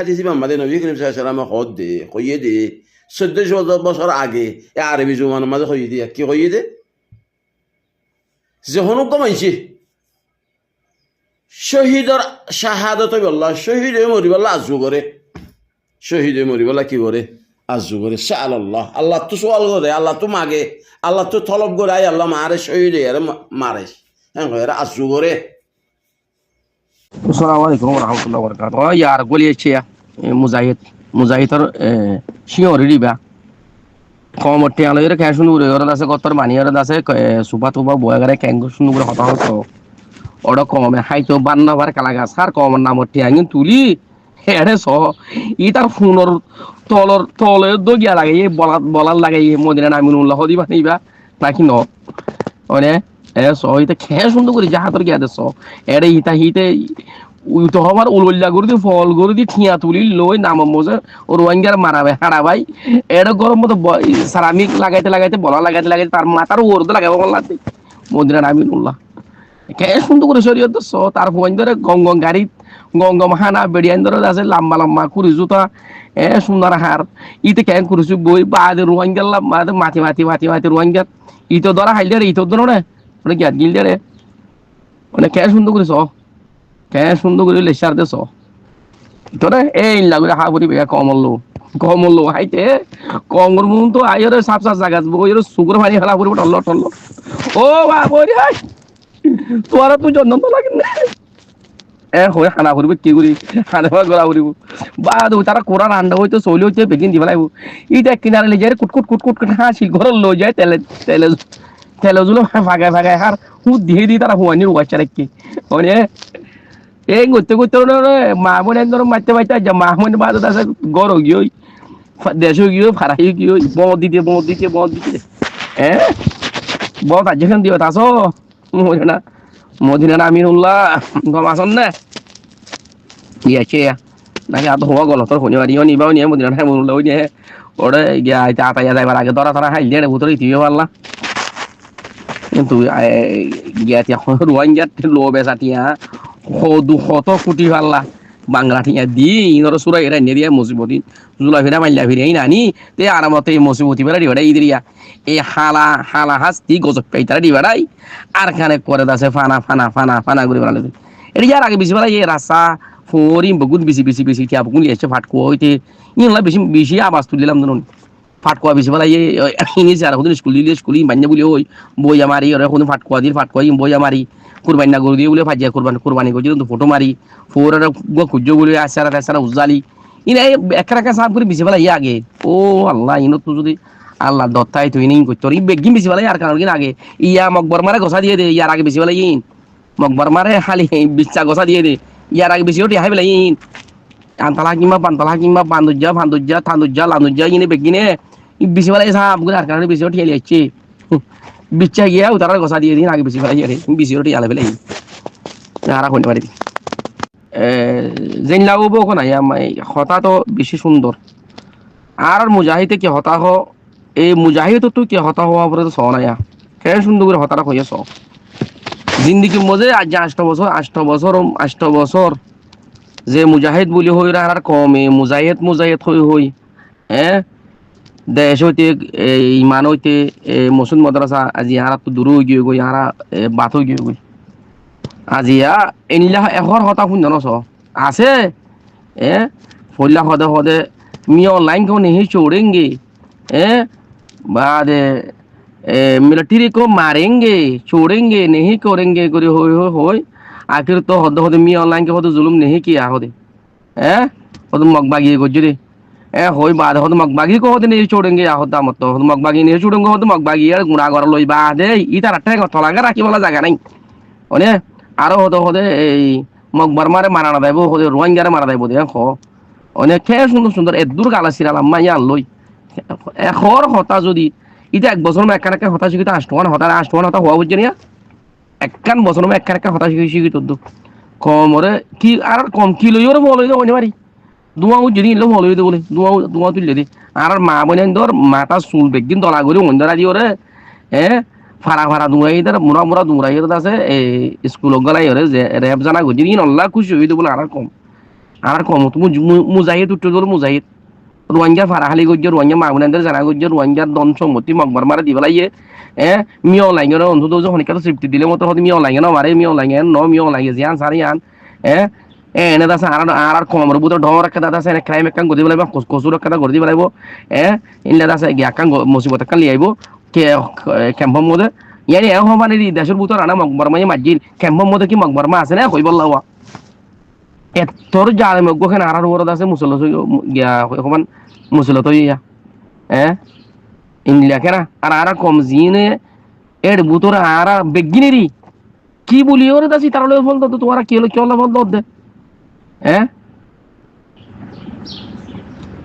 হাদিস ইমামে নবী করিম সাল্লাল্লাহু আলাইহি ওয়াসাল্লাম হদ দে কইয়ে দে 1400 বছর আগে এ আরবি জুমানের মাঝে কইয়ে দে কি কইয়ে দে যে হনুক মানছি শহীদর শাহাদত বল্লা শহীদ হয়ে মরিবল্লা আজু করে শহীদ হয়ে মরিবল্লা কি করে আজু করে শাল আল্লাহ আল্লাহ তো সোয়াল করে আল্লাহ তো মাগে আল্লাহ তো তলব করে আই আল্লাহ মারে শহীদ এর মারে হ্যাঁ এরা আজু করে আসসালামু আলাইকুম ওয়া রাহমাতুল্লাহি ওয়া বারাকাতুহু ইয়ার গলিয়েছে মুজাহিদর শিওর রিবা কমতে আলোরে কে শুনু রে ওরা আছে কতর মানিয়ার আছে সুবা তুবা বয়গারে ক্যাঙ্গ শুনু করে হতা হতো ওড় কমে হাইতো বান্নাবার কালাগা সার কম নামটি আইন তুলি হেড়ে স ই তার ফোনর তলে দগিয়া লাগে বলার লাগে মদিনা নামিনুল্লাহ দিবা নিবা নাকি ন মানে স ইতে খে সুন্দর করে জাহাতর গিয়া দেছ এড়ে ইতা হিতে উইতো হবার উলল্লা করে দি ফল করে দি ঠিয়া তুলি লই নাম মজে রোহিঙ্গার মারাবে হারাবাই এড়ে গরম মতো সারামিক লাগাইতে বলা লাগাইতে তার মাথার ওরদ লাগাবো বললা মদিনা নামিনুল্লাহ কে সুন্দর করে শরীয়ত স তার ফোন ধরে গং গাড়ি গঙ্গম হানা বেড়িয়ান ধরে আছে লম্বা কুড়ি জুতা সুন্দর হার ইতে কেন করেছি বই বাদে রোহিঙ্গার মাতি রোহিঙ্গার ইতো ধরা হাইলে রে ইতো ধরো না ওটা গ্যাত গিললে রে মানে কে সুন্দর করে স কে সুন্দর করে লেসার দে স তোরে এই লাগলে হাবুরি বেয়া কমললো হাইতে কঙ্গর মুন তো আইরে সাপ জায়গা বইরে সুগর পানি ফেলা পড়ব টল্ল ও বাবরি হাই তোরা তুই জন্য তো লাগে না হয়ে খানা করবি কি করি খানা গলা করিব বা তারা কোরআন আন্ডা হইতো চলি হইতে বেগিন দিব লাগব ইটা কিনারে লে যায় কুটকুট হাসি ঘর লই যায় তেলে জুলো ভাগায় হার হুদ দিয়ে তারা হুয়ানি রুয়াচ্ছা রাখি মানে এই করতে মা মনে ধরো মারতে যা মা মনে বাদ আছে গড় গিয়ে দেশ গিয়ে ফারাই গিয়ে বদ দিতে হ্যাঁ বদ আজ যেখান দিও তাস মদিনা আমিনুল্লাহ গম আসন না ইয়েছে নাকি আত হওয়া গল তোর শনিবার নিবাও নিয়ে মদিনা আমিনুল্লাহ ওই নিয়ে ওরে গিয়া আতাইয়া যাইবার আগে ধরা হাইল দিয়ে ভুতরে ইতিও পারলা কিন্তু গিয়া রোহিঙ্গার লো বেচাটিয়া কত কুটি পারলা বাংলা ঠিয়া দি ইনর সুরা এরা নেরিয়া মুসিবতি জুলা ফিরা মাইলা ফিরে নানি তে আরামতে মুসিবতি বেড়া দিবাড়াই ইদিয়া এই হালা হাসতি গজব পাইতারা দিবাড়াই আর খানে করে দাসে ফানা করে বেড়ালে এটা ইয়ার আগে বেশি বেলা এই রাস্তা ফোরিং বহুত বেশি টিয়া বুকুন এসে ফাটকুয়া হইতে ইনলা বেশি আওয়াজ তুলিলাম ধরুন ফাটকুয়া বেশি বেলা ইংলিশ আর স্কুলি বান্যা বলি ওই বই আমারি ওরা কোনো ফাটকুয়া বই আমারি কুরবানি না গরু দিয়ে বলে ভাজিয়া কুরবানি করছি কিন্তু ফটো মারি ফোর খুঁজো বলে আসারা উজ্জালি ইনা একা সাফ করে বেশি বেলা আগে ও আল্লাহ ইনো তো যদি আল্লাহ দত্তাই তুই নেই করতো বেগিন বেশি বেলা আর কারণ কিনা আগে ইয়া মকবর মারে গোসা দিয়ে দে ইয়ার আগে বেশি বেলা ইন মকবর মারে খালি বিচ্ছা গোসা দিয়ে দে ইয়ার আগে বেশি ওটি হাই বেলা ইন আনতালা কিংবা বান্দুজ্জা থান্দুজ্জা লান্দুজ্জা ইনে বেগিনে বেশি বেলা সাফ করে আর কারণে বেশি ওটি হেলে যাচ্ছে বিচ্ছা গিয়া তারা গোসা দিয়ে দিন আগে বেশি বেলা ইয়ারে বেশি ওটি আলে বেলা আর হইতে পারি যেন লাগব কোন হতা তো বেশি সুন্দর আর মুজাহিদে কি হতা হ এই মুজাহিদ তো কি হতা হওয়া পরে তো সনায়া কে সুন্দর করে হতাটা হইয়া স জিন্দিগির মধ্যে আজ 8 বছর যে মুজাহিদ বলি হই আর কমে মুজাহিদ হই হ্যাঁ দেশ হইতে ইমান হইতে মসুদ মাদ্রাসা আজি ইহারা তো দূর হয়ে গিয়ে গই ইহারা বাত হয়ে গিয়ে গই আজিয়া এনিলা এখর হতা শুন চ আছে ফল্লা হদে মি অনলাइन को नहीं छोड़ेंगे बाद मिलिट्री को मारेंगे छोड़ेंगे नहीं करेंगे करे हो आखिर तो हदे मी ऑनलाइन के हदे जुलुम नहीं किया हदे हदे मगबागी गजरे होई बाद हदे मगबागी को हदे नहीं छोड़ेंगे हदा मत हदे मगबागी नहीं छोड़ेंगे हदे मगबागी यार गुना कर लई बादे इतार अट्टे थलागा राखी वाला জায়গা নাই মানে আরো হদে এই মগবার মারে মারানা দাইবো হদে রোহিঙ্গারে মারা দাইবো দে অনেক সুন্দর এদুর গালা সিরালাম মাইয়া লই এখর হতা যদি এটা এক বছর একা হতা শিখিতে 8 হতা হওয়া বুঝছে না একখান বছর একা হতা শিখি তো কমরে কি আর কম কি লই ওরে বলে হইতে পারি দুয়া যদি ইলো বলে হইতে বলে দুয়া তুললে দি আর মা বনেন ধর মাথা চুল বেগিন দলা করে অন্ধরা দি ওরে ফারা দুরাই ধর মুরা দুরাই আছে স্কুল গলাই ওরে যে রেপ জানা গজি ইন আল্লাহ খুশি হইতে বলে আর কম আর কম মুজাহিদ উঠতে ধর মুজাহিদ রোহিঙ্গা ফারাহালি গজ্য রোহিঙ্গা মাগুনাদের জানা গজ্য রোহিঙ্গার দন সম্মতি মকবর মারা দিবে লাইয়ে মিও লাইঙ্গের অন্তত যে হনিকার তৃপ্তি দিলে মতো হতে মিও লাইঙ্গে না মারে মিও লাইঙ্গে ন মিও লাইঙ্গে জিয়ান সারি আন এনে দাসে আর কমর বুতো ডর একটা দাদা আছে ক্রাইম একখান গদি বলাইব কচুর একটা গদি বলাইব ইনলে দাসে গিয়াকান মুসিবত একখান লিয়াইব কে ক্যাম্পর মধ্যে ইয়ানি এ হবানি দেশের বুতো রানা মকবর মাই মাজিল ক্যাম্পর মধ্যে কি মকবর মা আছে না কইব লাওয়া এতর জালে মগ্গখান আর ওরদ আছে মুসলত গিয়া এখন মুসলত ইয়া ইনলা কেনা আর কম জিনে এর বুতর আর বেগিনেরি কি বলি ওরে দাসি তার লয় বলতো তো তোরা কি হলো কি হলো বলতো দে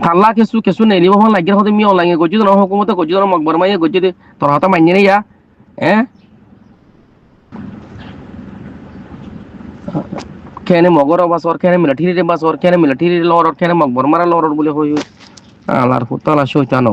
তাল্লা কিছু কিছু নেই লিব লাগে হতে মি অনলাইনে গজি না হুকুমত গজি না মকবর মাইয়ে গজি দে তোর হাতে মাইনে নেই ইয়া কেনে মগর বাসর কেনে মিলিটারি বাসর কেনে মিলিটারি লড় কেনে মকবর মারা লড় বলে হই আল্লাহর ফুতালা শয়তান